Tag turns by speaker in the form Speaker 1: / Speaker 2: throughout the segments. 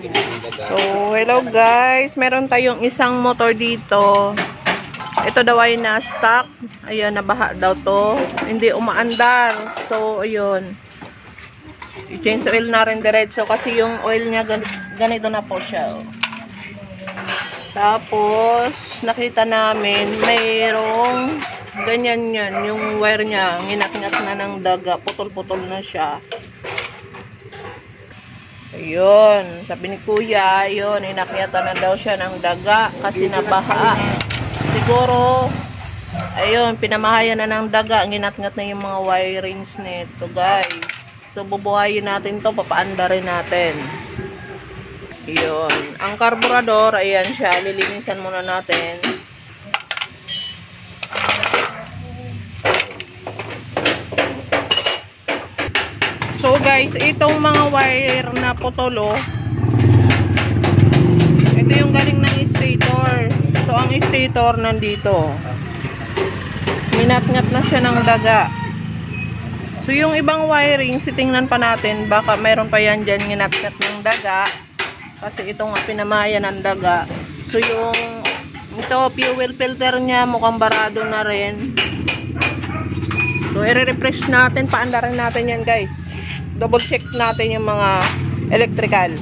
Speaker 1: So, hello guys. Meron tayong isang motor dito. Ito daw ay na-stock. Ayan, nabaha daw to. Hindi umaandar. So, ayun. I-change oil na rin diretso kasi yung oil niya ganito na po siya. Oh. Tapos, nakita namin mayroong ganyan yan. Yung wire niya, nginat-ngat na ng daga. Putol-putol na siya. Ayun, sabi ni kuya, ayun, inakyatan na daw siya ng daga kasi nabaha. Siguro, ayun, pinamahayan na ng daga, nginat-ngat na yung mga wirings nito, guys. So, bubuhayin natin to, papaandarin natin. Ayun, ang karburador, ayan siya, lilinisan muna natin. So guys, itong mga wire na putolo, ito yung galing ng stator. So ang stator nandito. Minat-ngat na siya ng daga. So yung ibang wiring, sitingnan pa natin, baka mayroon pa yan dyan minat-ngat ng daga. Kasi ito nga pinamaya ng daga. So yung ito, fuel filter niya mukhang barado na rin. So i-refresh natin, paandarin natin yan guys. Double check natin yung mga electrical.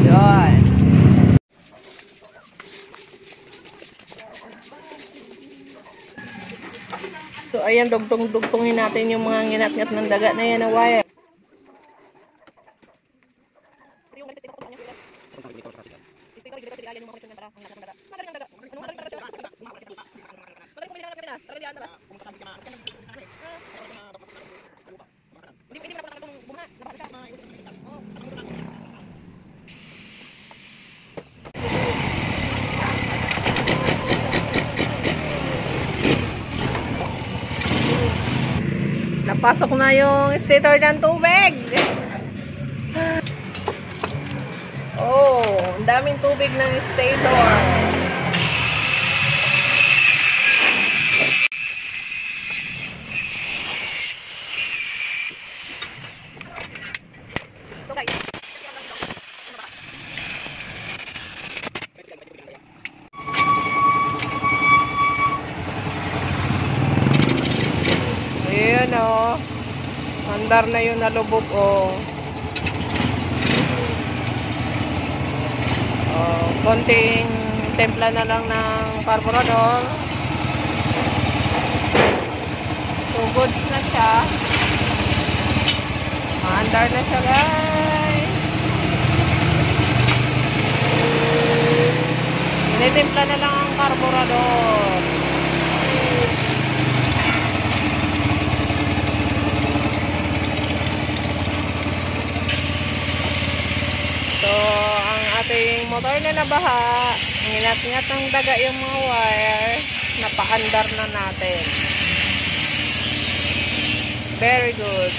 Speaker 1: Yan. So ayan, dugtong-dugtongin natin yung mga nginat-ngat ng daga na yan na wire. Napasok na yung stator ng tubig. Oh, ang daming tubig ng stator. Ayan o. Andar na yung nalubog o. Konting templa na lang ng carburetor. So good na siya. Andar na siya guys. Tinitimpla na lang ang carburetor. So, ang ating motor na nabaha, nginat-ngat ng daga yung mga wire, napaandar na natin. Very good.